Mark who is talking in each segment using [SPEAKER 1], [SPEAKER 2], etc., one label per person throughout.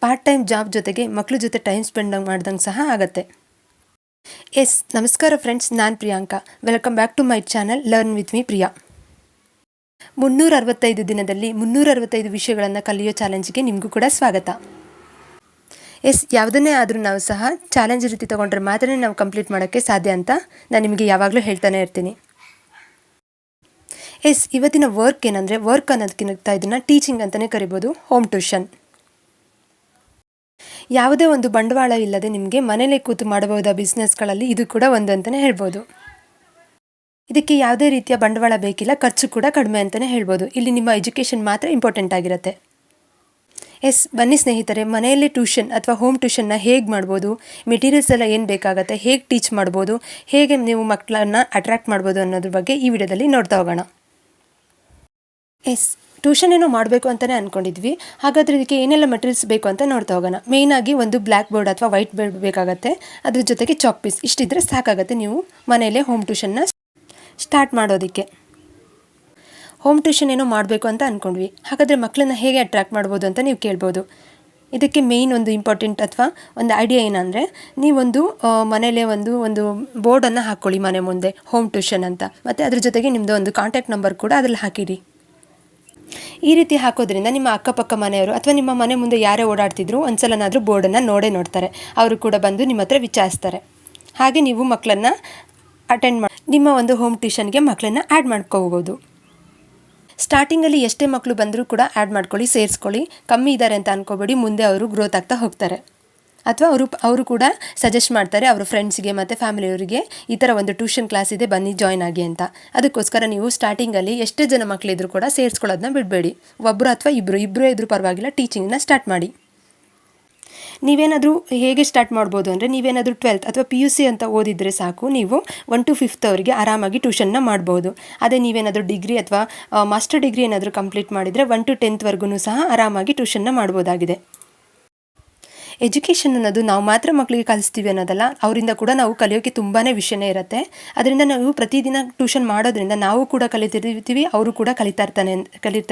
[SPEAKER 1] Part time job ಜೊತೆಗೆ ಮಕ್ಕಳ ಜೊತೆ ಟೈಮ್ ಸ್ಪೆಂಡ್ ಮಾಡ್ದಂಗೆ ಸಹ ಆಗುತ್ತೆ. ನಮಸ್ಕಾರ ಫ್ರೆಂಡ್ಸ್, ನಾನು Priyanka. Welcome back to my channel learn with me Priya. 365 ದಿನದಲ್ಲಿ 365 ವಿಷಯಗಳನ್ನು ಕಲಿಯೋ ಚಾಲೆಂಜ್ಗೆ ನಿಮಗೂ ಕೂಡ ಸ್ವಾಗತ. ಯಾವುದನ್ನೇ ಆದರೂ ನಾವು ಸಹ ಚಾಲೆಂಜ್ ರೀತಿ ತೊಗೊಂಡ್ರೆ ಮಾತ್ರ ನಾವು ಕಂಪ್ಲೀಟ್ ಮಾಡೋಕ್ಕೆ ಸಾಧ್ಯ ಅಂತ ನಾನು ನಿಮಗೆ ಯಾವಾಗಲೂ ಹೇಳ್ತಾನೆ ಇರ್ತೀನಿ. ಇವತ್ತಿನ ವರ್ಕ್ ಏನಂದರೆ, ವರ್ಕ್ ಅನ್ನೋದಕ್ಕಿಂತ ಇದನ್ನು ಟೀಚಿಂಗ್ ಅಂತಲೇ ಕರಿಬೋದು, ಹೋಮ್ ಟ್ಯೂಷನ್. ಯಾವುದೇ ಒಂದು ಬಂಡವಾಳ ಇಲ್ಲದೆ ನಿಮಗೆ ಮನೇಲೇ ಕೂತು ಮಾಡಬಹುದಾದ ಬಿಸ್ನೆಸ್ಗಳಲ್ಲಿ ಇದು ಕೂಡ ಒಂದು ಅಂತಲೇ ಹೇಳ್ಬೋದು. ಇದಕ್ಕೆ ಯಾವುದೇ ರೀತಿಯ ಬಂಡವಾಳ ಬೇಕಿಲ್ಲ, ಖರ್ಚು ಕೂಡ ಕಡಿಮೆ ಅಂತಲೇ ಹೇಳ್ಬೋದು. ಇಲ್ಲಿ ನಿಮ್ಮ ಎಜುಕೇಷನ್ ಮಾತ್ರ ಇಂಪಾರ್ಟೆಂಟ್ ಆಗಿರುತ್ತೆ. ಬನ್ನಿ ಸ್ನೇಹಿತರೆ, ಮನೆಯಲ್ಲೇ ಟ್ಯೂಷನ್ ಅಥವಾ ಹೋಮ್ ಟ್ಯೂಷನ್ನ ಹೇಗೆ ಮಾಡ್ಬೋದು, ಮೆಟೀರಿಯಲ್ಸ್ ಎಲ್ಲ ಏನು ಬೇಕಾಗುತ್ತೆ, ಹೇಗೆ ಟೀಚ್ ಮಾಡ್ಬೋದು, ಹೇಗೆ ನೀವು ಮಕ್ಕಳನ್ನು ಅಟ್ರ್ಯಾಕ್ಟ್ ಮಾಡ್ಬೋದು ಅನ್ನೋದ್ರ ಬಗ್ಗೆ ಈ ವಿಡಿಯೋದಲ್ಲಿ ನೋಡ್ತಾ ಹೋಗೋಣ. ಟ್ಯೂಷನ್ ಏನೋ ಮಾಡಬೇಕು ಅಂತಲೇ ಅಂದ್ಕೊಂಡಿದ್ವಿ. ಹಾಗಾದರೆ ಇದಕ್ಕೆ ಏನೆಲ್ಲ ಮೆಟೀರಿಯಲ್ಸ್ ಬೇಕು ಅಂತ ನೋಡ್ತಾ ಹೋಗೋಣ. ಮೇಯ್ನಾಗಿ ಒಂದು ಬ್ಲ್ಯಾಕ್ ಬೋರ್ಡ್ ಅಥವಾ ವೈಟ್ ಬೋರ್ಡ್ ಬೇಕಾಗುತ್ತೆ, ಅದ್ರ ಜೊತೆಗೆ ಚಾಕ್ ಪೀಸ್. ಇಷ್ಟಿದ್ರೆ ಸಾಕಾಗುತ್ತೆ ನೀವು ಮನೆಯಲ್ಲೇ ಹೋಮ್ ಟ್ಯೂಷನ್ನ ಸ್ಟಾರ್ಟ್ ಮಾಡೋದಕ್ಕೆ. ಹೋಮ್ ಟ್ಯೂಷನ್ ಏನೋ ಮಾಡಬೇಕು ಅಂತ ಅಂದ್ಕೊಂಡ್ವಿ, ಹಾಗಾದರೆ ಮಕ್ಕಳನ್ನ ಹೇಗೆ ಅಟ್ರ್ಯಾಕ್ಟ್ ಮಾಡ್ಬೋದು ಅಂತ ನೀವು ಕೇಳ್ಬೋದು. ಇದಕ್ಕೆ ಮೇಯ್ನ್ ಒಂದು ಇಂಪಾರ್ಟೆಂಟ್ ಅಥವಾ ಒಂದು ಐಡಿಯಾ ಏನಂದರೆ, ನೀವೊಂದು ಮನೇಲೇ ಒಂದು ಬೋರ್ಡನ್ನು ಹಾಕ್ಕೊಳ್ಳಿ ಮನೆ ಮುಂದೆ, ಹೋಮ್ ಟ್ಯೂಷನ್ ಅಂತ. ಮತ್ತು ಅದ್ರ ಜೊತೆಗೆ ನಿಮ್ಮದು ಒಂದು ಕಾಂಟ್ಯಾಕ್ಟ್ ನಂಬರ್ ಕೂಡ ಅದರಲ್ಲಿ ಹಾಕಿರಿ. ಈ ರೀತಿ ಹಾಕೋದ್ರಿಂದ ನಿಮ್ಮ ಅಕ್ಕಪಕ್ಕ ಮನೆಯವರು ಅಥವಾ ನಿಮ್ಮ ಮನೆ ಮುಂದೆ ಯಾರೇ ಓಡಾಡ್ತಿದ್ರು ಒಂದ್ಸಲನಾದರೂ ಬೋರ್ಡನ್ನು ನೋಡ್ತಾರೆ. ಅವರು ಕೂಡ ಬಂದು ನಿಮ್ಮ ಹತ್ರ ವಿಚಾರಿಸ್ತಾರೆ. ಹಾಗೆ ನೀವು ಮಕ್ಕಳನ್ನು ನಿಮ್ಮ ಒಂದು ಹೋಮ್ ಟ್ಯೂಷನ್ಗೆ ಮಕ್ಕಳನ್ನು ಆ್ಯಡ್ ಮಾಡ್ಕೋಬೋದು. ಸ್ಟಾರ್ಟಿಂಗಲ್ಲಿ ಎಷ್ಟೇ ಮಕ್ಕಳು ಬಂದರೂ ಕೂಡ ಆ್ಯಡ್ ಮಾಡ್ಕೊಳ್ಳಿ, ಸೇರಿಸ್ಕೊಳ್ಳಿ. ಕಮ್ಮಿ ಇದ್ದಾರೆ ಅಂತ ಅಂದ್ಕೋಬೇಡಿ, ಮುಂದೆ ಅವರು ಗ್ರೋತ್ ಆಗ್ತಾ ಹೋಗ್ತಾರೆ. ಅಥವಾ ಅವರು ಕೂಡ ಸಜೆಸ್ಟ್ ಮಾಡ್ತಾರೆ ಅವರ ಫ್ರೆಂಡ್ಸ್ಗೆ ಮತ್ತು ಫ್ಯಾಮಿಲಿಯವರಿಗೆ, ಈ ಥರ ಒಂದು ಟ್ಯೂಷನ್ ಕ್ಲಾಸ್ ಇದೆ, ಬನ್ನಿ ಜಾಯ್ನ್ ಆಗಿ ಅಂತ. ಅದಕ್ಕೋಸ್ಕರ ನೀವು ಸ್ಟಾರ್ಟಿಂಗಲ್ಲಿ ಎಷ್ಟೇ ಜನ ಮಕ್ಕಳಿದ್ರು ಕೂಡ ಸೇರಿಸ್ಕೊಳ್ಳೋದನ್ನ ಬಿಡಬೇಡಿ. ಒಬ್ಬರು ಅಥವಾ ಇಬ್ಬರು ಇದ್ರೂ ಪರವಾಗಿಲ್ಲ, ಟೀಚಿಂಗನ್ನ ಸ್ಟಾರ್ಟ್ ಮಾಡಿ. ನೀವೇನಾದರೂ ಹೇಗೆ ಸ್ಟಾರ್ಟ್ ಮಾಡ್ಬೋದು ಅಂದರೆ, ನೀವೇನಾದರೂ 12th ಅಥವಾ PUC ಅಂತ ಓದಿದರೆ ಸಾಕು, ನೀವು 1 to 5th ಅವರಿಗೆ ಆರಾಮಾಗಿ ಟ್ಯೂಷನ್ನ ಮಾಡ್ಬೋದು. ಅದೇ ನೀವೇನಾದರೂ ಡಿಗ್ರಿ ಅಥವಾ ಮಾಸ್ಟರ್ ಡಿಗ್ರಿ ಏನಾದರೂ ಕಂಪ್ಲೀಟ್ ಮಾಡಿದರೆ 1 to 10th ಸಹ ಆರಾಮಾಗಿ ಟ್ಯೂಷನ್ನ ಮಾಡ್ಬೋದಾಗಿದೆ. ಎಜುಕೇಷನ್ ಅನ್ನೋದು ನಾವು ಮಾತ್ರ ಮಕ್ಕಳಿಗೆ ಕಲಿಸ್ತೀವಿ ಅನ್ನೋದಲ್ಲ, ಅವರಿಂದ ಕೂಡ ನಾವು ಕಲಿಯೋಕ್ಕೆ ತುಂಬಾ ವಿಷಯನೇ ಇರುತ್ತೆ. ಅದರಿಂದ ನಾವು ಪ್ರತಿದಿನ ಟ್ಯೂಷನ್ ಮಾಡೋದ್ರಿಂದ ನಾವು ಕೂಡ ಕಲಿತಿರ್ತೀವಿ, ಅವರು ಕೂಡ ಕಲಿತಾ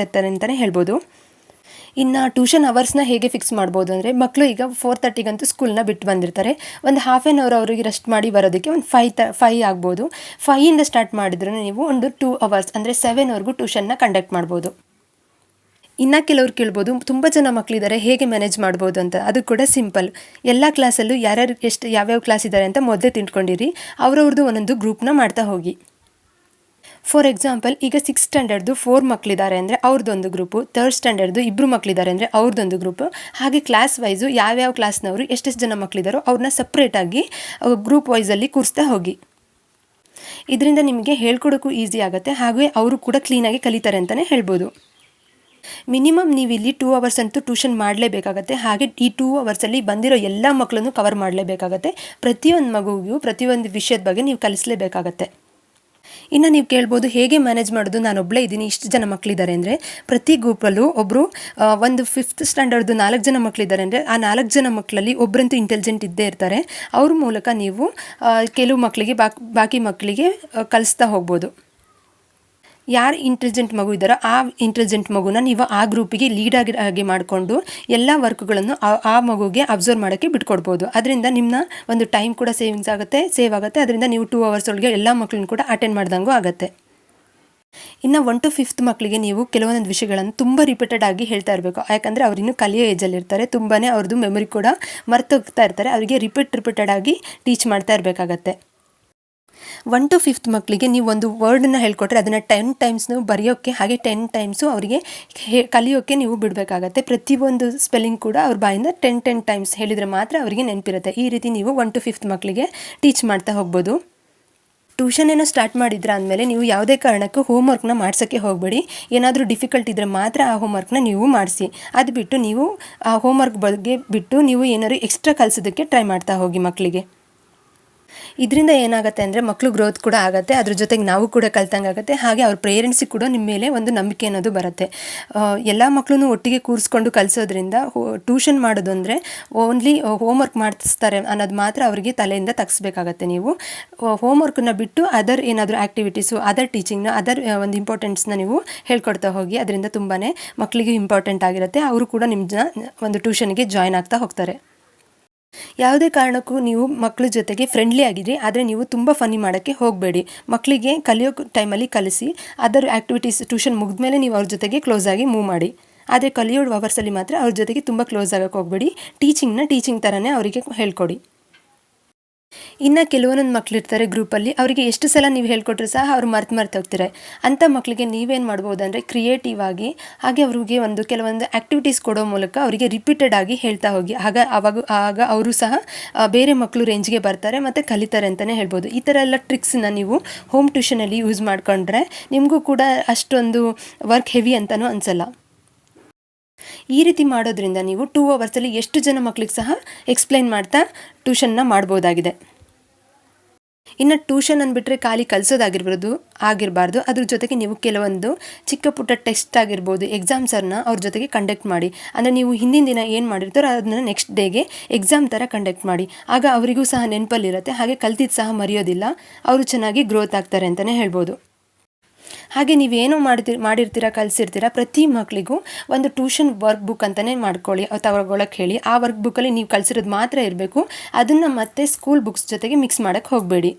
[SPEAKER 1] ಇರ್ತಾರೆ ಅಂತಲೇ ಹೇಳ್ಬೋದು. ಇನ್ನು ಟ್ಯೂಷನ್ ಅವರ್ಸ್ನ ಹೇಗೆ ಫಿಕ್ಸ್ ಮಾಡ್ಬೋದು ಅಂದರೆ, ಮಕ್ಕಳು ಈಗ 4:30ಗಂತೂ ಸ್ಕೂಲ್ನ ಬಿಟ್ಟು ಬಂದಿರ್ತಾರೆ. ಒಂದು ಹಾಫ್ ಆನ್ ಅವರ್ ಅವರಿಗೆ ರೆಸ್ಟ್ ಮಾಡಿ ಬರೋದಕ್ಕೆ ಒಂದು 5 ಆಗ್ಬೋದು. 5ಇಂದ ಸ್ಟಾರ್ಟ್ ಮಾಡಿದ್ರು ನೀವು ಒಂದು 2 hours ಅಂದರೆ 7ವರೆಗೂ ಟ್ಯೂಷನ್ನ ಕಂಡಕ್ಟ್ ಮಾಡ್ಬೋದು. ಇನ್ನು ಕೆಲವ್ರು ಕೇಳ್ಬೋದು, ತುಂಬ ಜನ ಮಕ್ಕಳಿದ್ದಾರೆ, ಹೇಗೆ ಮ್ಯಾನೇಜ್ ಮಾಡ್ಬೋದು ಅಂತ. ಅದು ಕೂಡ ಸಿಂಪಲ್. ಎಲ್ಲ ಕ್ಲಾಸಲ್ಲೂ ಯಾರ್ಯಾರು ಯಾವ್ಯಾವ ಕ್ಲಾಸ್ ಇದ್ದಾರೆ ಅಂತ ಮೊದಲೇ ತಿಳ್ಕೊಂಡಿರಿ. ಅವ್ರವ್ರದ್ದು ಒಂದೊಂದು ಗ್ರೂಪ್ನ ಮಾಡ್ತಾ ಹೋಗಿ. ಫಾರ್ ಎಕ್ಸಾಂಪಲ್, ಈಗ 6th ಸ್ಟ್ಯಾಂಡರ್ಡ್ದು 4 ಮಕ್ಕಳಿದ್ದಾರೆ ಅಂದರೆ ಅವ್ರದ್ದೊಂದು ಗ್ರೂಪು, 3rd ಸ್ಟ್ಯಾಂಡರ್ಡ್ದು 2 ಮಕ್ಕಳಿದ್ದಾರೆ ಅಂದರೆ ಅವ್ರದ್ದೊಂದು ಗ್ರೂಪು. ಹಾಗೆ ಕ್ಲಾಸ್ ವೈಸು ಯಾವ್ಯಾವ ಕ್ಲಾಸ್ನವರು ಎಷ್ಟೆಷ್ಟು ಜನ ಮಕ್ಕಳಿದ್ದಾರೋ ಅವ್ರನ್ನ ಸಪ್ರೇಟಾಗಿ ಗ್ರೂಪ್ ವೈಸಲ್ಲಿ ಕೂರಿಸ್ತಾ ಹೋಗಿ. ಇದರಿಂದ ನಿಮಗೆ ಹೇಳ್ಕೊಡೋಕ್ಕೂ ಈಸಿ ಆಗುತ್ತೆ, ಹಾಗೆ ಅವರು ಕೂಡ ಕ್ಲೀನಾಗಿ ಕಲಿತಾರೆ ಅಂತಲೇ ಹೇಳ್ಬೋದು. ಮಿನಿಮಮ್ ನೀವು ಇಲ್ಲಿ 2 hours ಅಂತೂ ಟ್ಯೂಷನ್ ಮಾಡಲೇಬೇಕಾಗತ್ತೆ. ಹಾಗೆ ಈ 2 hours ಬಂದಿರೋ ಎಲ್ಲ ಮಕ್ಕಳನ್ನು ಕವರ್ ಮಾಡಲೇಬೇಕಾಗತ್ತೆ. ಪ್ರತಿಯೊಂದು ಮಗುವಿಗೂ ಪ್ರತಿಯೊಂದು ವಿಷಯದ ಬಗ್ಗೆ ನೀವು ಕಲಿಸಲೇಬೇಕಾಗತ್ತೆ. ಇನ್ನು ನೀವು ಕೇಳ್ಬೋದು, ಹೇಗೆ ಮ್ಯಾನೇಜ್ ಮಾಡೋದು, ನಾನೊಬ್ಬಳೇ ಇದ್ದೀನಿ, ಇಷ್ಟು ಜನ ಮಕ್ಕಳಿದ್ದಾರೆ ಅಂದರೆ. ಪ್ರತಿ ಗ್ರೂಪಲ್ಲೂ ಒಬ್ಬರು ಒಂದು 5th ಸ್ಟ್ಯಾಂಡರ್ಡ್ದು 4 ಜನ ಮಕ್ಕಳಿದ್ದಾರೆ ಅಂದರೆ ಆ 4 ಜನ ಮಕ್ಕಳಲ್ಲಿ ಒಬ್ಬರಂತೂ ಇಂಟೆಲಿಜೆಂಟ್ ಇದ್ದೇ ಇರ್ತಾರೆ. ಅವ್ರ ಮೂಲಕ ನೀವು ಕೆಲವು ಮಕ್ಕಳಿಗೆ ಬಾಕಿ ಮಕ್ಕಳಿಗೆ ಕಲಿಸ್ತಾ ಹೋಗ್ಬೋದು. ಯಾರು ಇಂಟೆಲಿಜೆಂಟ್ ಮಗು ಇದ್ದಾರೋ ಆ ಇಂಟೆಲಿಜೆಂಟ್ ಮಗುನ ನೀವು ಆ ಗ್ರೂಪಿಗೆ ಲೀಡ್ ಆಗಿ ಮಾಡಿಕೊಂಡು ಎಲ್ಲ ವರ್ಕ್ಗಳನ್ನು ಆ ಮಗುಗೆ ಅಬ್ಸರ್ವ್ ಮಾಡೋಕ್ಕೆ ಬಿಟ್ಕೊಡ್ಬೋದು. ಅದರಿಂದ ನಿಮ್ಮ ಒಂದು ಟೈಮ್ ಕೂಡ ಸೇವ್ ಆಗುತ್ತೆ. ಅದರಿಂದ ನೀವು 2 hours ಒಳಗೆ ಎಲ್ಲ ಮಕ್ಕಳನ್ನು ಕೂಡ ಅಟೆಂಡ್ ಮಾಡ್ದಂಗೂ ಆಗುತ್ತೆ. ಇನ್ನು 1 to 5th ಮಕ್ಕಳಿಗೆ ನೀವು ಕೆಲವೊಂದು ವಿಷಯಗಳನ್ನು ತುಂಬ ರಿಪೀಟೆಡ್ ಆಗಿ ಹೇಳ್ತಾ ಇರಬೇಕು. ಯಾಕಂದರೆ ಅವ್ರು ಇನ್ನೂ ಕಲಿಯೋ ಏಜಲ್ಲಿ ಇರ್ತಾರೆ, ತುಂಬಾ ಅವ್ರದ್ದು ಮೆಮೊರಿ ಕೂಡ ಮರ್ತೋಗ್ತಾ ಇರ್ತಾರೆ. ಅವರಿಗೆ ರಿಪೀಟೆಡ್ ಆಗಿ ಟೀಚ್ ಮಾಡ್ತಾ ಇರಬೇಕಾಗತ್ತೆ. 1 to 5th ಮಕ್ಕಳಿಗೆ ನೀವು ಒಂದು ವರ್ಡನ್ನು ಹೇಳ್ಕೊಟ್ರೆ ಅದನ್ನು 10 times ನೀವು ಬರೆಯೋಕ್ಕೆ, ಹಾಗೆ 10 times ಅವರಿಗೆ ಕಲಿಯೋಕ್ಕೆ ನೀವು ಬಿಡಬೇಕಾಗತ್ತೆ. ಪ್ರತಿಯೊಂದು ಸ್ಪೆಲ್ಲಿಂಗ್ ಕೂಡ ಅವ್ರ ಬಾಯಿಂದ 10 times ಹೇಳಿದರೆ ಮಾತ್ರ ಅವರಿಗೆ ನೆನಪಿರುತ್ತೆ. ಈ ರೀತಿ ನೀವು 1 to 5th ಮಕ್ಕಳಿಗೆ ಟೀಚ್ ಮಾಡ್ತಾ ಹೋಗ್ಬೋದು. ಟ್ಯೂಷನ್ ಏನೋ ಸ್ಟಾರ್ಟ್ ಮಾಡಿದ್ರೆ ಅಂದಮೇಲೆ ನೀವು ಯಾವುದೇ ಕಾರಣಕ್ಕೂ ಹೋಮ್ವರ್ಕ್ನ ಮಾಡ್ಸೋಕ್ಕೆ ಹೋಗಬೇಡಿ. ಏನಾದರೂ ಡಿಫಿಕಲ್ಟ್ ಇದ್ದರೆ ಮಾತ್ರ ಆ ಹೋಮ್ವರ್ಕ್ನ ನೀವು ಮಾಡಿಸಿ. ಅದು ಬಿಟ್ಟು ನೀವು ಆ ಹೋಮ್ವರ್ಕ್ ಬಗ್ಗೆ ಬಿಟ್ಟು ನೀವು ಏನಾದರೂ ಎಕ್ಸ್ಟ್ರಾ ಕಲಿಸೋದಕ್ಕೆ ಟ್ರೈ ಮಾಡ್ತಾ ಹೋಗಿ ಮಕ್ಕಳಿಗೆ. ಇದರಿಂದ ಏನಾಗುತ್ತೆ ಅಂದರೆ ಮಕ್ಕಳು ಗ್ರೋತ್ ಕೂಡ ಆಗುತ್ತೆ, ಅದ್ರ ಜೊತೆಗೆ ನಾವು ಕೂಡ ಕಲ್ತಂಗೆ ಆಗುತ್ತೆ, ಹಾಗೆ ಅವ್ರ ಪೇರೆಂಟ್ಸಿಗೆ ಕೂಡ ನಿಮ್ಮ ಮೇಲೆ ಒಂದು ನಂಬಿಕೆ ಅನ್ನೋದು ಬರುತ್ತೆ. ಎಲ್ಲ ಮಕ್ಕಳನ್ನು ಒಟ್ಟಿಗೆ ಕೂರಿಸ್ಕೊಂಡು ಕಲಿಸೋದ್ರಿಂದ ಟ್ಯೂಷನ್ ಮಾಡೋದು ಅಂದರೆ ಓನ್ಲಿ ಹೋಮ್ವರ್ಕ್ ಮಾಡಿಸ್ತಾರೆ ಅನ್ನೋದು ಮಾತ್ರ ಅವರಿಗೆ ತಲೆಯಿಂದ ತಗ್ಸ್ಬೇಕಾಗತ್ತೆ. ನೀವು ಹೋಮ್ವರ್ಕನ್ನ ಬಿಟ್ಟು ಅದರ್ ಏನಾದರೂ ಆ್ಯಕ್ಟಿವಿಟೀಸು, ಅದರ್ ಟೀಚಿಂಗ್ನ, ಅದರ್ ಒಂದು ಇಂಪಾರ್ಟೆನ್ಸ್ನ ನೀವು ಹೇಳ್ಕೊಡ್ತಾ ಹೋಗಿ. ಅದರಿಂದ ತುಂಬಾ ಮಕ್ಕಳಿಗೆ ಇಂಪಾರ್ಟೆಂಟ್ ಆಗಿರುತ್ತೆ, ಅವರು ಕೂಡ ನಿಮ್ಮ ಒಂದು ಟ್ಯೂಷನ್ಗೆ ಜಾಯ್ನ್ ಆಗ್ತಾ ಹೋಗ್ತಾರೆ. ಯಾವುದೇ ಕಾರಣಕ್ಕೂ ನೀವು ಮಕ್ಕಳ ಜೊತೆಗೆ ಫ್ರೆಂಡ್ಲಿ ಆಗಿರಿ, ಆದರೆ ನೀವು ತುಂಬ ಫನ್ನಿ ಮಾಡೋಕ್ಕೆ ಹೋಗಬೇಡಿ. ಮಕ್ಕಳಿಗೆ ಕಲಿಯೋ ಟೈಮಲ್ಲಿ ಕಲಿಸಿ, ಅದರ್ ಆ್ಯಕ್ಟಿವಿಟೀಸ್ ಟ್ಯೂಷನ್ ಮುಗಿದ್ಮೇಲೆ ನೀವು ಅವ್ರ ಜೊತೆಗೆ ಕ್ಲೋಸ್ ಆಗಿ ಮೂವ್ ಮಾಡಿ. ಆದರೆ ಕಲಿಯೋ ಅವರ್ಸಲ್ಲಿ ಮಾತ್ರ ಅವ್ರ ಜೊತೆಗೆ ತುಂಬ ಕ್ಲೋಸ್ ಆಗೋಕ್ಕೆ ಹೋಗಬೇಡಿ. ಟೀಚಿಂಗ್ ಥರನೇ ಅವರಿಗೆ ಹೇಳ್ಕೊಡಿ. ಇನ್ನು ಕೆಲವೊಂದೊಂದು ಮಕ್ಕಳಿರ್ತಾರೆ ಗ್ರೂಪಲ್ಲಿ, ಅವರಿಗೆ ಎಷ್ಟು ಸಲ ನೀವು ಹೇಳ್ಕೊಟ್ರೂ ಸಹ ಅವ್ರು ಮರ್ತು ಹೋಗ್ತಾರೆ. ಅಂಥ ಮಕ್ಕಳಿಗೆ ನೀವೇನು ಮಾಡ್ಬೋದು ಅಂದರೆ ಕ್ರಿಯೇಟಿವ್ ಆಗಿ, ಹಾಗೆ ಅವ್ರಿಗೆ ಕೆಲವೊಂದು ಆ್ಯಕ್ಟಿವಿಟೀಸ್ ಕೊಡೋ ಮೂಲಕ ಅವರಿಗೆ ರಿಪೀಟೆಡ್ ಆಗಿ ಹೇಳ್ತಾ ಹೋಗಿ. ಆಗ ಅವರು ಸಹ ಬೇರೆ ಮಕ್ಕಳು ರೇಂಜ್ಗೆ ಬರ್ತಾರೆ ಮತ್ತು ಕಲಿತಾರೆ ಅಂತಲೇ ಹೇಳ್ಬೋದು. ಈ ಥರ ಎಲ್ಲ ಟ್ರಿಕ್ಸನ್ನ ನೀವು ಹೋಮ್ ಟ್ಯೂಷನಲ್ಲಿ ಯೂಸ್ ಮಾಡಿಕೊಂಡ್ರೆ ನಿಮಗೂ ಕೂಡ ಅಷ್ಟೊಂದು ವರ್ಕ್ ಹೆವಿ ಅಂತಲೂ ಅನಿಸಲ್ಲ. ಈ ರೀತಿ ಮಾಡೋದ್ರಿಂದ ನೀವು 2 ಅವರ್ಸಲ್ಲಿ ಎಷ್ಟು ಜನ ಮಕ್ಕಳಿಗೆ ಸಹ ಎಕ್ಸ್ಪ್ಲೈನ್ ಮಾಡ್ತಾ ಟ್ಯೂಷನ್ನ ಮಾಡ್ಬೋದಾಗಿದೆ. ಇನ್ನು ಟ್ಯೂಷನ್ ಅಂದ್ಬಿಟ್ರೆ ಖಾಲಿ ಆಗಿರಬಾರ್ದು. ಅದ್ರ ಜೊತೆಗೆ ನೀವು ಕೆಲವೊಂದು ಚಿಕ್ಕ ಪುಟ್ಟ ಟೆಸ್ಟ್ ಆಗಿರ್ಬೋದು, ಎಕ್ಸಾಮ್ಸನ್ನು ಅವ್ರ ಜೊತೆಗೆ ಕಂಡಕ್ಟ್ ಮಾಡಿ. ಅಂದರೆ ನೀವು ಹಿಂದಿನ ದಿನ ಏನು ಮಾಡಿರ್ತಾರೋ ಅದನ್ನು ನೆಕ್ಸ್ಟ್ ಡೇಗೆ ಎಕ್ಸಾಮ್ ಥರ ಕಂಡಕ್ಟ್ ಮಾಡಿ. ಆಗ ಅವರಿಗೂ ಸಹ ನೆನಪಲ್ಲಿರುತ್ತೆ, ಹಾಗೆ ಕಲ್ತಿದ್ದು ಸಹ ಮರೆಯೋದಿಲ್ಲ, ಅವರು ಚೆನ್ನಾಗಿ ಗ್ರೋತ್ ಆಗ್ತಾರೆ ಅಂತಲೇ ಹೇಳ್ಬೋದು. ಹಾಗೆ ನೀವೇನೋ ಮಾಡಿರ್ತೀರ, ಕಲಿಸಿರ್ತೀರ, ಪ್ರತಿ ಮಕ್ಕಳಿಗೂ ಒಂದು ಟ್ಯೂಷನ್ ವರ್ಕ್ ಬುಕ್ ಅಂತಲೇ ಮಾಡ್ಕೊಳ್ಳಿ, ತಗೊಳಕ್ಕೆ ಹೇಳಿ. ಆ ವರ್ಕ್ ಬುಕ್ಕಲ್ಲಿ ನೀವು ಕಲಿಸಿರೋದು ಮಾತ್ರ ಇರಬೇಕು, ಅದನ್ನು ಮತ್ತೆ ಸ್ಕೂಲ್ ಬುಕ್ಸ್ ಜೊತೆಗೆ ಮಿಕ್ಸ್ ಮಾಡೋಕ್ಕೆ ಹೋಗಬೇಡಿ.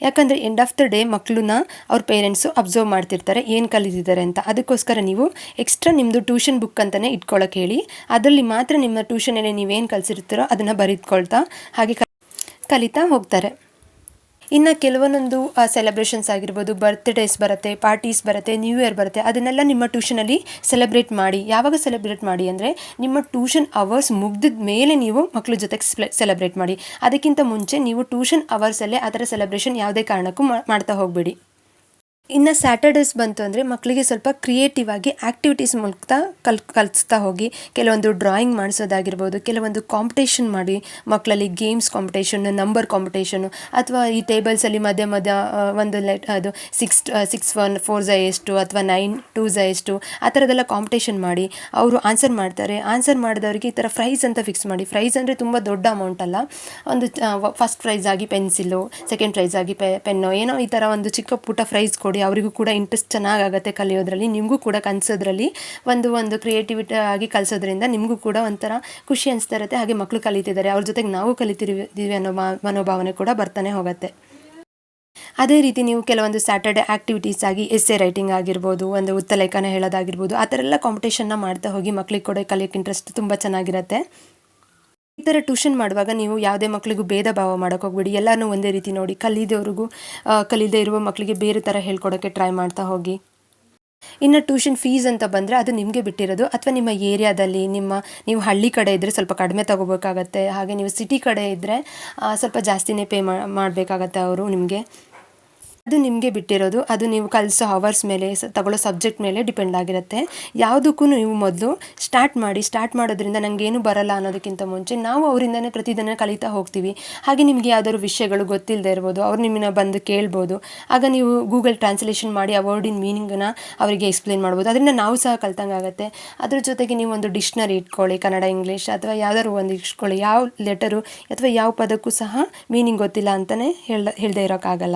[SPEAKER 1] ಯಾಕಂದರೆ ಎಂಡ್ ಆಫ್ ದ ಡೇ ಮಕ್ಕಳನ್ನ ಅವ್ರ ಪೇರೆಂಟ್ಸು ಅಬ್ಸರ್ವ್ ಮಾಡ್ತಿರ್ತಾರೆ ಏನು ಕಲಿತಿದ್ದಾರೆ ಅಂತ. ಅದಕ್ಕೋಸ್ಕರ ನೀವು ಎಕ್ಸ್ಟ್ರಾ ನಿಮ್ಮದು ಟ್ಯೂಷನ್ ಬುಕ್ ಅಂತಲೇ ಇಟ್ಕೊಳ್ಳೋಕೆ ಹೇಳಿ. ಅದರಲ್ಲಿ ಮಾತ್ರ ನಿಮ್ಮ ಟ್ಯೂಷನಲ್ಲಿ ನೀವೇನು ಕಲಿಸಿರ್ತೀರೋ ಅದನ್ನು ಬರೆದುಕೊಳ್ತಾ ಹಾಗೆ ಕಲಿತಾ ಹೋಗ್ತಾರೆ. ಇನ್ನು ಕೆಲವೊಂದೊಂದು ಸೆಲೆಬ್ರೇಷನ್ಸ್ ಆಗಿರ್ಬೋದು, ಬರ್ತ್ಡೇಸ್ ಬರುತ್ತೆ, ಪಾರ್ಟೀಸ್ ಬರುತ್ತೆ, ನ್ಯೂ ಇಯರ್ ಬರುತ್ತೆ, ಅದನ್ನೆಲ್ಲ ನಿಮ್ಮ ಟ್ಯೂಷನಲ್ಲಿ ಸೆಲೆಬ್ರೇಟ್ ಮಾಡಿ. ಯಾವಾಗ ಸೆಲೆಬ್ರೇಟ್ ಮಾಡಿ ಅಂದರೆ ನಿಮ್ಮ ಟ್ಯೂಷನ್ ಅವರ್ಸ್ ಮುಗಿದ ಮೇಲೆ ನೀವು ಮಕ್ಕಳ ಜೊತೆಗೆ ಸೆಲೆಬ್ರೇಟ್ ಮಾಡಿ. ಅದಕ್ಕಿಂತ ಮುಂಚೆ ನೀವು ಟ್ಯೂಷನ್ ಅವರ್ಸಲ್ಲೇ ಆ ಥರ ಸೆಲೆಬ್ರೇಷನ್ ಯಾವುದೇ ಕಾರಣಕ್ಕೂ ಮಾಡ್ತಾ ಹೋಗಬೇಡಿ. ಇನ್ನು ಸ್ಯಾಟರ್ಡೇಸ್ ಬಂತು ಅಂದರೆ ಮಕ್ಕಳಿಗೆ ಸ್ವಲ್ಪ ಕ್ರಿಯೇಟಿವ್ ಆಗಿ ಆ್ಯಕ್ಟಿವಿಟೀಸ್ ಮೂಲಕ ಕಲಿಸ್ತಾ ಹೋಗಿ. ಕೆಲವೊಂದು ಡ್ರಾಯಿಂಗ್ ಮಾಡಿಸೋದಾಗಿರ್ಬೋದು, ಕೆಲವೊಂದು ಕಾಂಪಿಟೇಷನ್ ಮಾಡಿ ಮಕ್ಕಳಲ್ಲಿ, ಗೇಮ್ಸ್ ಕಾಂಪಿಟೇಷನ್ನು, ನಂಬರ್ ಕಾಂಪಿಟೇಷನು, ಅಥವಾ ಈ ಟೇಬಲ್ಸಲ್ಲಿ ಮಧ್ಯ ಒಂದು ಅದು 6 1 4 ಎಷ್ಟು ಅಥವಾ 9 2 ಎಷ್ಟು, ಆ ಥರದ್ದೆಲ್ಲ ಕಾಂಪಿಟೇಷನ್ ಮಾಡಿ. ಅವರು ಆನ್ಸರ್ ಮಾಡ್ತಾರೆ. ಆನ್ಸರ್ ಮಾಡಿದವರಿಗೆ ಈ ಥರ ಪ್ರೈಸ್ ಅಂತ ಫಿಕ್ಸ್ ಮಾಡಿ. ಪ್ರೈಸ್ ಅಂದರೆ ತುಂಬ ದೊಡ್ಡ ಅಮೌಂಟ್ ಅಲ್ಲ, ಒಂದು ಫಸ್ಟ್ ಪ್ರೈಸ್ ಆಗಿ ಪೆನ್ಸಿಲು, ಸೆಕೆಂಡ್ ಪ್ರೈಸ್ ಆಗಿ ಪೆನ್ನು, ಏನೋ ಈ ಥರ ಒಂದು ಚಿಕ್ಕ ಪುಟ್ಟ ಪ್ರೈಸ್ ಕೊಡಿ. ಅವರಿಗೂ ಕೂಡ ಇಂಟ್ರೆಸ್ಟ್ ಚೆನ್ನಾಗಾಗುತ್ತೆ ಕಲಿಯೋದ್ರಲ್ಲಿ, ನಿಮಗೂ ಕೂಡ ಕಲಿಸೋದ್ರಲ್ಲಿ ಒಂದು ಕ್ರಿಯೇಟಿವಿಟಿ ಆಗಿ ಕಲಿಸೋದ್ರಿಂದ ನಿಮಗೂ ಕೂಡ ಒಂಥರ ಖುಷಿ ಅನಿಸ್ತಾ ಇರುತ್ತೆ. ಹಾಗೆ ಮಕ್ಕಳು ಕಲಿತಿದ್ದಾರೆ, ಅವ್ರ ಜೊತೆಗೆ ನಾವು ಕಲಿತಿದ್ದೀವಿ ಅನ್ನೋ ಮನೋಭಾವನೆ ಕೂಡ ಬರ್ತಾನೆ ಹೋಗುತ್ತೆ. ಅದೇ ರೀತಿ ನೀವು ಕೆಲವೊಂದು ಸ್ಯಾಟರ್ಡೆ ಆ್ಯಕ್ಟಿವಿಟೀಸ್ ಆಗಿ ಎಸ್ಸೆ ರೈಟಿಂಗ್ ಆಗಿರ್ಬೋದು, ಒಂದು ಉತ್ತಲೇಖನ ಹೇಳೋದಾಗಿರ್ಬೋದು, ಆ ಥರ ಎಲ್ಲ ಕಾಂಪಿಟೇಷನ್ನ ಮಾಡ್ತಾ ಹೋಗಿ. ಮಕ್ಕಳಿಗೆ ಕೂಡ ಕಲಿಯೋಕ್ಕೆ ಇಂಟ್ರೆಸ್ಟ್ ತುಂಬ ಚೆನ್ನಾಗಿರುತ್ತೆ. ಈ ಥರ ಟ್ಯೂಷನ್ ಮಾಡುವಾಗ ನೀವು ಯಾವುದೇ ಮಕ್ಕಳಿಗೂ ಭೇದ ಭಾವ ಮಾಡೋಕ್ಕೆ ಹೋಗ್ಬೇಡಿ. ಎಲ್ಲರೂ ಒಂದೇ ರೀತಿ ನೋಡಿ. ಕಲಿಯದೇ ಇರುವ ಮಕ್ಕಳಿಗೆ ಬೇರೆ ಥರ ಹೇಳ್ಕೊಡೋಕ್ಕೆ ಟ್ರೈ ಮಾಡ್ತಾ ಹೋಗಿ. ಇನ್ನು ಟ್ಯೂಷನ್ ಫೀಸ್ ಅಂತ ಬಂದರೆ ಅದು ನಿಮಗೆ ಬಿಟ್ಟಿರೋದು. ಅಥವಾ ನಿಮ್ಮ ಏರಿಯಾದಲ್ಲಿ ನೀವು ಹಳ್ಳಿ ಕಡೆ ಇದ್ದರೆ ಸ್ವಲ್ಪ ಕಡಿಮೆ ತೊಗೋಬೇಕಾಗತ್ತೆ. ಹಾಗೆ ನೀವು ಸಿಟಿ ಕಡೆ ಇದ್ದರೆ ಸ್ವಲ್ಪ ಜಾಸ್ತಿನೇ ಪೇ ಮಾಡಬೇಕಾಗತ್ತೆ ಅವರು ನಿಮಗೆ. ಅದು ನಿಮಗೆ ಬಿಟ್ಟಿರೋದು. ಅದು ನೀವು ಕಲಿಸೋ ಅವರ್ಸ್ ಮೇಲೆ, ತಗೊಳ್ಳೋ ಸಬ್ಜೆಕ್ಟ್ ಮೇಲೆ ಡಿಪೆಂಡ್ ಆಗಿರುತ್ತೆ. ಯಾವುದಕ್ಕೂ ನೀವು ಮೊದಲು ಸ್ಟಾರ್ಟ್ ಮಾಡೋದ್ರಿಂದ ನನಗೇನು ಬರಲ್ಲ ಅನ್ನೋದಕ್ಕಿಂತ ಮುಂಚೆ ನಾವು ಅವರಿಂದನೇ ಪ್ರತಿದಿನ ಕಲಿತಾ ಹೋಗ್ತೀವಿ. ಹಾಗೆ ನಿಮಗೆ ಯಾವ್ದಾದ್ರು ವಿಷಯಗಳು ಗೊತ್ತಿಲ್ಲದೆ ಇರ್ಬೋದು, ಅವ್ರು ನಿಮ್ಮನ್ನ ಬಂದು ಕೇಳ್ಬೋದು. ಆಗ ನೀವು ಗೂಗಲ್ ಟ್ರಾನ್ಸ್ಲೇಷನ್ ಮಾಡಿ ಆ ವರ್ಡಿನ ಮೀನಿಂಗನ್ನು ಅವರಿಗೆ ಎಕ್ಸ್ಪ್ಲೇನ್ ಮಾಡ್ಬೋದು. ಅದರಿಂದ ನಾವು ಸಹ ಕಲ್ತಂಗೆ ಆಗುತ್ತೆ. ಅದ್ರ ಜೊತೆಗೆ ನೀವು ಒಂದು ಡಿಕ್ಷನರಿ ಇಟ್ಕೊಳ್ಳಿ, ಕನ್ನಡ ಇಂಗ್ಲೀಷ್ ಅಥವಾ ಯಾವ್ದಾದ್ರು ಒಂದು ಇಟ್ಕೊಳ್ಳಿ. ಯಾವ ಲೆಟರು ಅಥವಾ ಯಾವ ಪದಕ್ಕೂ ಸಹ ಮೀನಿಂಗ್ ಗೊತ್ತಿಲ್ಲ ಅಂತಲೇ ಹೇಳದೇ ಇರೋಕ್ಕಾಗಲ್ಲ.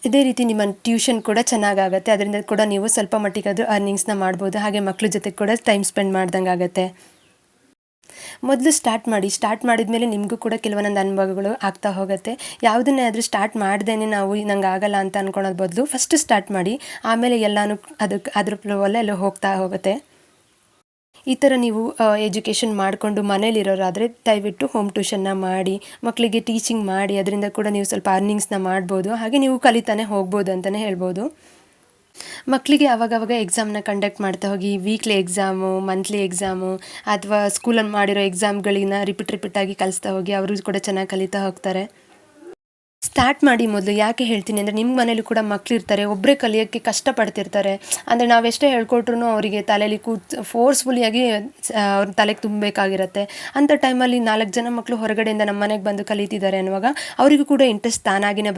[SPEAKER 1] ಇದೇ ರೀತಿ ನಿಮ್ಮ ಟ್ಯೂಷನ್ ಕೂಡ ಚೆನ್ನಾಗಾಗುತ್ತೆ. ಅದರಿಂದ ಕೂಡ ನೀವು ಸ್ವಲ್ಪ ಮಟ್ಟಿಗಾದರೂ ಅರ್ನಿಂಗ್ಸ್ನ ಮಾಡ್ಬೋದು. ಹಾಗೆ ಮಕ್ಕಳ ಜೊತೆ ಕೂಡ ಟೈಮ್ ಸ್ಪೆಂಡ್ ಮಾಡ್ದಂಗೆ ಆಗುತ್ತೆ. ಮೊದಲು ಸ್ಟಾರ್ಟ್ ಮಾಡಿದ್ಮೇಲೆ ನಿಮಗೂ ಕೂಡ ಕೆಲವೊಂದೊಂದು ಅನುಭವಗಳು ಆಗ್ತಾ ಹೋಗುತ್ತೆ. ಯಾವುದನ್ನೇ ಆದರೂ ಸ್ಟಾರ್ಟ್ ಮಾಡ್ದೇನೆ ನಾವು ನಂಗೆ ಆಗಲ್ಲ ಅಂತ ಅಂದ್ಕೊಳೋದು ಬದಲು ಫಸ್ಟ್ ಸ್ಟಾರ್ಟ್ ಮಾಡಿ, ಆಮೇಲೆ ಎಲ್ಲನೂ ಅದ್ರ ಫ್ಲೋವಲ್ಲೇ ಎಲ್ಲ ಹೋಗ್ತಾ ಹೋಗುತ್ತೆ. ಈ ಥರ ನೀವು ಎಜುಕೇಷನ್ ಮಾಡಿಕೊಂಡು ಮನೇಲಿರೋರಾದರೆ ದಯವಿಟ್ಟು ಹೋಮ್ ಟ್ಯೂಷನ್ನ ಮಾಡಿ, ಮಕ್ಕಳಿಗೆ ಟೀಚಿಂಗ್ ಮಾಡಿ. ಅದರಿಂದ ಕೂಡ ನೀವು ಸ್ವಲ್ಪ ಅರ್ನಿಂಗ್ಸ್ನ ಮಾಡ್ಬೋದು. ಹಾಗೆ ನೀವು ಕಲಿತಾನೆ ಹೋಗ್ಬೋದು ಅಂತಲೇ ಹೇಳ್ಬೋದು. ಮಕ್ಕಳಿಗೆ ಆವಾಗವಾಗ ಎಕ್ಸಾಮ್ನ ಕಂಡಕ್ಟ್ ಮಾಡ್ತಾ ಹೋಗಿ. ವೀಕ್ಲಿ ಎಕ್ಸಾಮು, ಮಂತ್ಲಿ ಎಕ್ಸಾಮು ಅಥವಾ ಸ್ಕೂಲಲ್ಲಿ ಮಾಡಿರೋ ಎಕ್ಸಾಮ್ಗಳಿನ ರಿಪೀಟ್ ಆಗಿ ಕಲಿಸ್ತಾ ಹೋಗಿ. ಅವರು ಕೂಡ ಚೆನ್ನಾಗಿ ಕಲಿತಾ ಹೋಗ್ತಾರೆ. ಸ್ಟಾರ್ಟ್ ಮಾಡಿ ಮೊದಲು. ಯಾಕೆ ಹೇಳ್ತೀನಿ ಅಂದರೆ ನಿಮ್ಮ ಮನೇಲಿ ಕೂಡ ಮಕ್ಕಳಿರ್ತಾರೆ, ಒಬ್ಬರೇ ಕಲಿಯೋಕ್ಕೆ ಕಷ್ಟಪಡ್ತಿರ್ತಾರೆ. ಅಂದರೆ ನಾವೆಷ್ಟೇ ಹೇಳ್ಕೊಟ್ರು ಅವರಿಗೆ ತಲೆಯಲ್ಲಿ ಫೋರ್ಸ್ಫುಲಿಯಾಗಿ ಅವ್ರ ತಲೆಗೆ ತುಂಬಬೇಕಾಗಿರುತ್ತೆ. ಅಂಥ ಟೈಮಲ್ಲಿ 4 ಜನ ಮಕ್ಕಳು ಹೊರಗಡೆಯಿಂದ ನಮ್ಮ ಮನೆಗೆ ಬಂದು ಕಲಿತಿದ್ದಾರೆ ಅನ್ನುವಾಗ ಅವರಿಗೂ ಕೂಡ ಇಂಟ್ರೆಸ್ಟ್ ತಾನಾಗಿಯೇ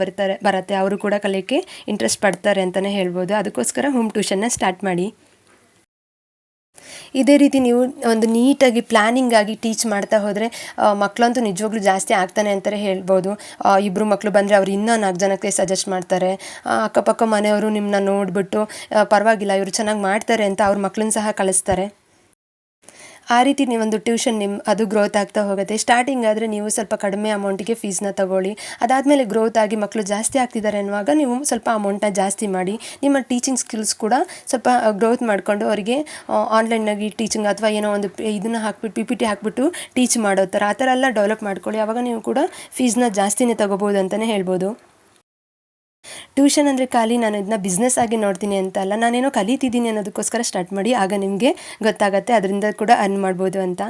[SPEAKER 1] ಬರುತ್ತೆ. ಅವರು ಕೂಡ ಕಲಿಯೋಕ್ಕೆ ಇಂಟ್ರೆಸ್ಟ್ ಪಡ್ತಾರೆ ಅಂತಲೇ ಹೇಳ್ಬೋದು. ಅದಕ್ಕೋಸ್ಕರ ಹೋಮ್ ಟ್ಯೂಷನ್ನ ಸ್ಟಾರ್ಟ್ ಮಾಡಿ. ಇದೇ ರೀತಿ ನೀವು ಒಂದು ನೀಟಾಗಿ ಪ್ಲ್ಯಾನಿಂಗ್ ಆಗಿ ಟೀಚ್ ಮಾಡ್ತಾ ಹೋದರೆ ಮಕ್ಕಳಂತೂ ನಿಜವಾಗ್ಲೂ ಜಾಸ್ತಿ ಆಗ್ತಾನೆ ಅಂತಲೇ ಹೇಳ್ಬೋದು. ಇಬ್ಬರು ಮಕ್ಕಳು ಬಂದರೆ ಅವ್ರು ಇನ್ನೂ 4 ಜನಕ್ಕೆ ಸಜೆಸ್ಟ್ ಮಾಡ್ತಾರೆ. ಅಕ್ಕಪಕ್ಕ ಮನೆಯವರು ನಿಮ್ಮನ್ನ ನೋಡಿಬಿಟ್ಟು ಪರವಾಗಿಲ್ಲ ಇವರು ಚೆನ್ನಾಗಿ ಮಾಡ್ತಾರೆ ಅಂತ ಅವ್ರ ಮಕ್ಕಳನ್ನ ಸಹ ಕಳಿಸ್ತಾರೆ. ಆ ರೀತಿ ನೀವೊಂದು ಟ್ಯೂಷನ್ ಅದು ಗ್ರೋತ್ ಆಗ್ತಾ ಹೋಗುತ್ತೆ. ಸ್ಟಾರ್ಟಿಂಗ್ ಆದರೆ ನೀವು ಸ್ವಲ್ಪ ಕಡಿಮೆ ಅಮೌಂಟಿಗೆ ಫೀಸ್ನ ತಗೊಳ್ಳಿ. ಅದಾದಮೇಲೆ ಗ್ರೋತ್ ಆಗಿ ಮಕ್ಕಳು ಜಾಸ್ತಿ ಆಗ್ತಿದ್ದಾರೆ ಅನ್ನುವಾಗ ನೀವು ಸ್ವಲ್ಪ ಅಮೌಂಟನ್ನ ಜಾಸ್ತಿ ಮಾಡಿ ನಿಮ್ಮ ಟೀಚಿಂಗ್ ಸ್ಕಿಲ್ಸ್ ಕೂಡ ಸ್ವಲ್ಪ ಗ್ರೋತ್ ಮಾಡಿಕೊಂಡು ಅವರಿಗೆ ಆನ್ಲೈನಾಗಿ ಟೀಚಿಂಗ್ ಅಥವಾ ಏನೋ ಒಂದು ಇದನ್ನು ಹಾಕ್ಬಿಟ್ಟು PPT ಹಾಕ್ಬಿಟ್ಟು ಟೀಚ್ ಮಾಡೋ ಥರ ಆ ಥರ ಎಲ್ಲ ಡೆವಲಪ್ ಮಾಡ್ಕೊಳ್ಳಿ. ಆವಾಗ ನೀವು ಕೂಡ ಫೀಸ್ನ ಜಾಸ್ತಿನೇ ತಗೋಬೋದು ಅಂತಲೇ ಹೇಳ್ಬೋದು. ಟ್ಯೂಷನ್ ಅಂದರೆ ಖಾಲಿ ನಾನು ಇದನ್ನ ಬಿಸ್ನೆಸ್ ಆಗಿ ನೋಡ್ತೀನಿ ಅಂತ ಅಲ್ಲ, ನಾನೇನೋ ಕಲಿತಿದ್ದೀನಿ ಅನ್ನೋದಕ್ಕೋಸ್ಕರ ಸ್ಟಾರ್ಟ್ ಮಾಡಿ. ಆಗ ನಿಮಗೆ ಗೊತ್ತಾಗತ್ತೆ ಅದರಿಂದ ಕೂಡ ಅರ್ನ್ ಮಾಡ್ಬೋದು ಅಂತ.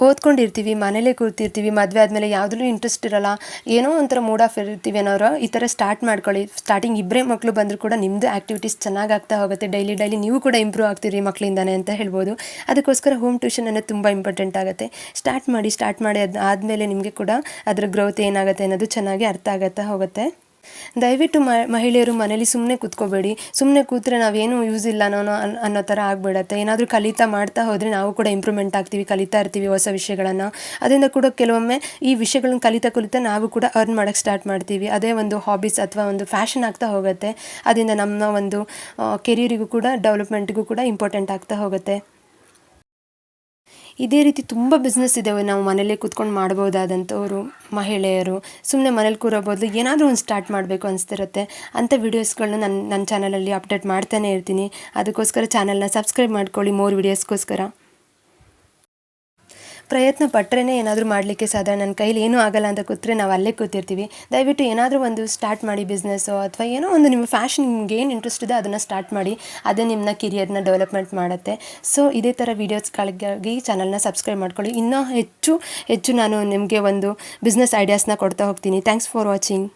[SPEAKER 1] ಓದ್ಕೊಂಡಿರ್ತೀವಿ, ಮನೇಲೇ ಕೂರ್ತಿರ್ತೀವಿ, ಮದುವೆ ಆದಮೇಲೆ ಯಾವುದರಲ್ಲೂ ಇಂಟ್ರೆಸ್ಟ್ ಇರೋಲ್ಲ, ಏನೋ ಒಂಥರ ಮೂಡ್ ಆಫ್ ಇರ್ತೀವಿ ಅನ್ನೋರು ಈ ಥರ ಸ್ಟಾರ್ಟ್ ಮಾಡ್ಕೊಳ್ಳಿ. ಸ್ಟಾರ್ಟಿಂಗ್ ಇಬ್ಬರೇ ಮಕ್ಕಳು ಬಂದರೂ ಕೂಡ ನಿಮ್ಮದು ಆ್ಯಕ್ಟಿವಿಟೀಸ್ ಚೆನ್ನಾಗಿ ಆಗ್ತಾ ಹೋಗುತ್ತೆ. ಡೈಲಿ ನೀವು ಕೂಡ ಇಂಪ್ರೂವ್ ಆಗ್ತೀರಿ ಮಕ್ಕಳಿಂದಾನೆ ಅಂತ ಹೇಳ್ಬೋದು. ಅದಕ್ಕೋಸ್ಕರ ಹೋಮ್ ಟ್ಯೂಷನ್ ಅನ್ನೋದು ತುಂಬ ಇಂಪಾರ್ಟೆಂಟ್ ಆಗುತ್ತೆ. ಸ್ಟಾರ್ಟ್ ಮಾಡಿ ಆದಮೇಲೆ ನಿಮಗೆ ಕೂಡ ಅದರ ಗ್ರೋತ್ ಏನಾಗುತ್ತೆ ಅನ್ನೋದು ಚೆನ್ನಾಗಿ ಅರ್ಥ ಆಗುತ್ತಾ ಹೋಗುತ್ತೆ. ದಯವಿಟ್ಟು ಮಹಿಳೆಯರು ಮನೇಲಿ ಸುಮ್ಮನೆ ಕೂತ್ಕೋಬೇಡಿ. ಸುಮ್ಮನೆ ಕೂತ್ರೆ ನಾವೇನು ಯೂಸ್ ಇಲ್ಲ ಅನ್ನೋ ಥರ ಆಗಿಬಿಡತ್ತೆ. ಏನಾದರೂ ಕಲಿತಾ ಮಾಡ್ತಾ ಹೋದರೆ ನಾವು ಕೂಡ ಇಂಪ್ರೂವ್ಮೆಂಟ್ ಆಗ್ತೀವಿ, ಕಲಿತಾ ಇರ್ತೀವಿ ಹೊಸ ವಿಷಯಗಳನ್ನು. ಅದರಿಂದ ಕೂಡ ಕೆಲವೊಮ್ಮೆ ಈ ವಿಷಯಗಳನ್ನ ಕಲಿತಾ ನಾವು ಕೂಡ ಅರ್ನ್ ಮಾಡೋಕ್ಕೆ ಸ್ಟಾರ್ಟ್ ಮಾಡ್ತೀವಿ. ಅದೇ ಒಂದು ಹಾಬೀಸ್ ಅಥವಾ ಒಂದು ಫ್ಯಾಷನ್ ಆಗ್ತಾ ಹೋಗುತ್ತೆ. ಅದರಿಂದ ನಮ್ಮ ಒಂದು ಕೆರಿಯರಿಗೂ ಕೂಡ ಡೆವಲಪ್ಮೆಂಟ್ಗೂ ಕೂಡ ಇಂಪಾರ್ಟೆಂಟ್ ಆಗ್ತಾ ಹೋಗುತ್ತೆ. ಇದೇ ರೀತಿ ತುಂಬ ಬಿಸ್ನೆಸ್ ಇದ್ದಾವೆ ನಾವು ಮನೇಲೇ ಕೂತ್ಕೊಂಡು ಮಾಡ್ಬೋದಾದಂಥವ್ರು ಮಹಿಳೆಯರು. ಸುಮ್ಮನೆ ಮನೇಲಿ ಕೂರೋ ಬದಲು ಏನಾದರೂ ಒಂದು ಸ್ಟಾರ್ಟ್ ಮಾಡಬೇಕು ಅನಿಸ್ತಿರುತ್ತೆ. ಅಂಥ ವೀಡಿಯೋಸ್ಗಳನ್ನ ನನ್ನ ಚಾನಲಲ್ಲಿ ಅಪ್ಡೇಟ್ ಮಾಡ್ತಾನೆ ಇರ್ತೀನಿ. ಅದಕ್ಕೋಸ್ಕರ ಚಾನಲ್ನ ಸಬ್ಸ್ಕ್ರೈಬ್ ಮಾಡ್ಕೊಳ್ಳಿ ಮೋರ್ ವೀಡಿಯೋಸ್ಗೋಸ್ಕರ. ಪ್ರಯತ್ನ ಪಟ್ಟರೆ ಏನಾದರೂ ಮಾಡಲಿಕ್ಕೆ ಸಾಧ್ಯ. ನನ್ನ ಕೈಲಿ ಏನೂ ಆಗಲ್ಲ ಅಂತ ಕೂತ್ರೆ ನಾವು ಅಲ್ಲೇ ಕೂತಿರ್ತೀವಿ. ದಯವಿಟ್ಟು ಏನಾದರೂ ಒಂದು ಸ್ಟಾರ್ಟ್ ಮಾಡಿ, ಬಿಸ್ನೆಸ್ಸೋ ಅಥವಾ ಏನೋ ಒಂದು ನಿಮ್ಮ ಫ್ಯಾಷನ್ ನಿಮ್ಗೆ ಏನು ಇಂಟ್ರೆಸ್ಟ್ ಇದೆ ಅದನ್ನು ಸ್ಟಾರ್ಟ್ ಮಾಡಿ. ಅದೇ ನಿಮ್ಮನ್ನ ಕಿರಿಯರ್ನ ಡೆವಲಪ್ಮೆಂಟ್ ಮಾಡುತ್ತೆ. ಸೊ ಇದೇ ಥರ ವೀಡಿಯೋಸ್ಗಳಿಗಾಗಿ ಚಾನಲ್ನ ಸಬ್ಸ್ಕ್ರೈಬ್ ಮಾಡ್ಕೊಳ್ಳಿ. ಇನ್ನೂ ಹೆಚ್ಚು ನಾನು ನಿಮಗೆ ಒಂದು ಬಿಸ್ನೆಸ್ ಐಡಿಯಾಸ್ನ ಕೊಡ್ತಾ ಹೋಗ್ತೀನಿ. Thanks for watching.